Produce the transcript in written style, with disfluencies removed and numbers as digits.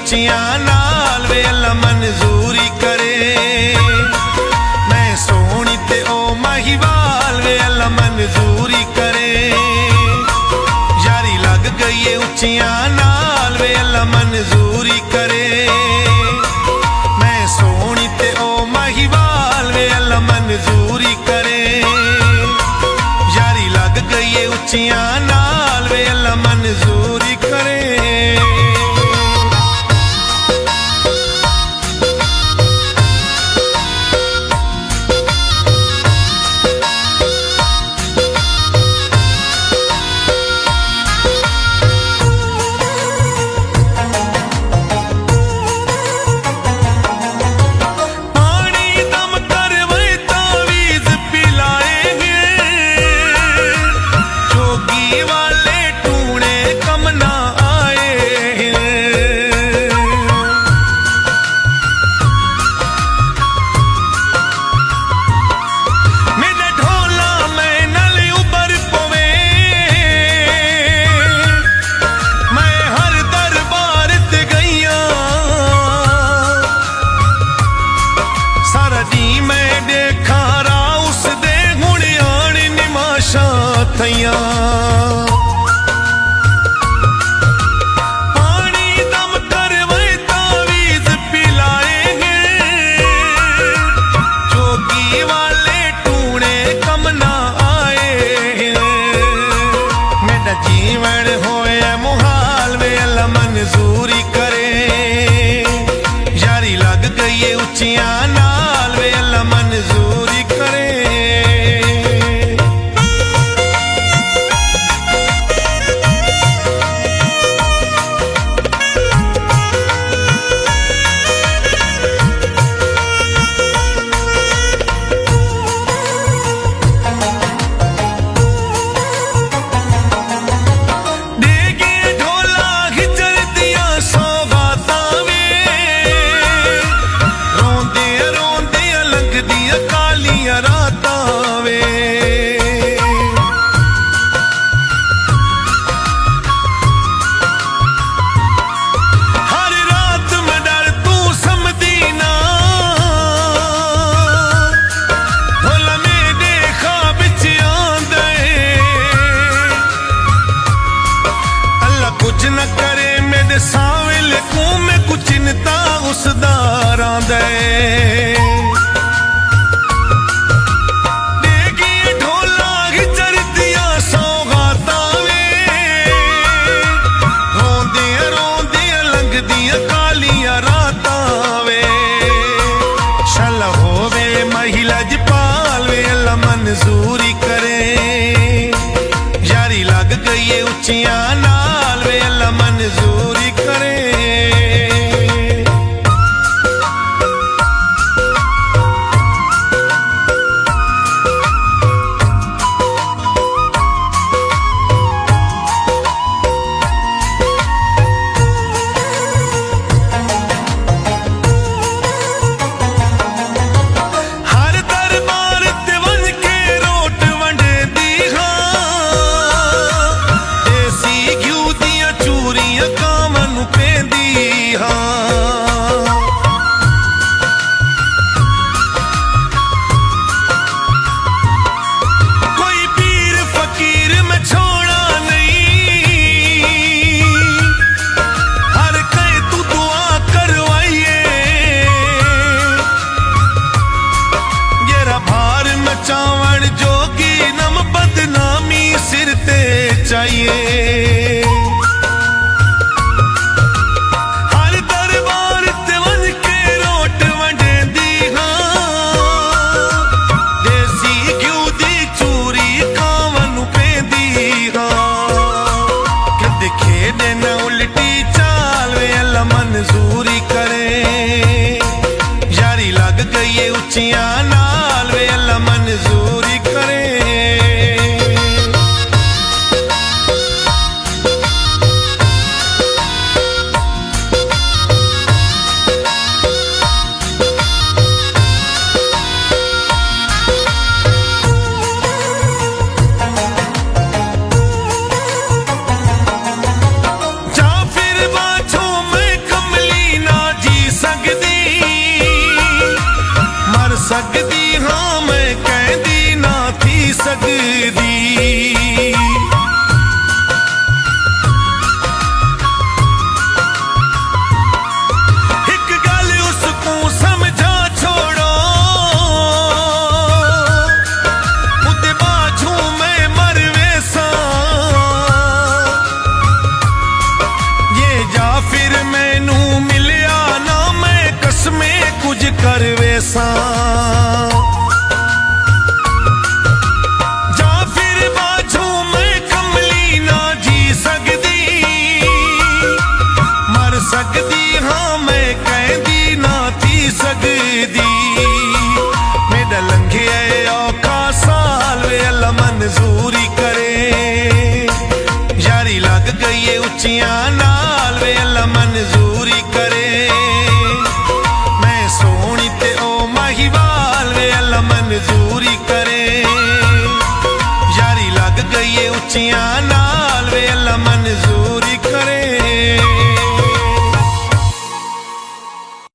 उच्चियां नाल वे अल्लाह मंजूरी करे। मैं सोहनी ते ओ महिवाल वे अल्लाह मंजूरी करे। यारी लग गई है उच्चियां नाल वे अल्लाह मंजूरी करे। मैं सोहनी ते ओ महिवाल वे अल्लाह मंजूरी करे। यारी लग गई है उच्चियां नाल वे अल्लाह मंजूरी करे। पानी दम करवे तावीज़ पिलाए हैं। जोगी वाले टूणे कम ना आए हैं। मेरा जीवन होए मुहाल वे अल्लाह मंजूरी करे। यारी लग गई है उच्चियां नाल वे अल्लाह मंजूरी करे। कुछ न करे मेरे साविल को मैं कुछ चिंता उस दारा दे। देगी ढोला हिचर दिया सौगाता वे। रोंदिया लंघ दिया कालिया राता वे। शल होवे महिला जपाल वे अल्लाह मंजूरी करे। यारी लग गई है उच्चियां नाल वे अल्लाह मंजूरी करे। चाहिए हर दरबार ते वन के रोट वंडेंदी हां। देसी घ्यू दी चूरी कावन नूं पेंदी हां। कदे खेदे न उल्टी चाल वे अल्लाह मंजूरी करे। यारी लग गई है उच्चियां नाल वे अल्लाह मंजूरी करे। जा फिर बाछो मैं कमली सकदी हाँ मैं कहंदी ना थी सकदी। एक गल उसको समझा छोड़ो, उते बाझू मैं मर वैसा, ये जा फिर मैनू मिलिया ना मैं कसमें कुछ कर वैसा। जा फिर बाझू मैं कमली ना जी सकदी, मर सकदी हाँ मैं कहंदी ना थी सकदी। मेरा लंघे औखा साल वे अल्लाह मंजूरी करे, यारी लग गई है उच्चियां नाल वे अल्लाह मंजूरी करे। मैं सोहनी ते ओ माहीवाल वे अल्लाह मंजूरी करे, यारी लग गई है उच्चियां नाल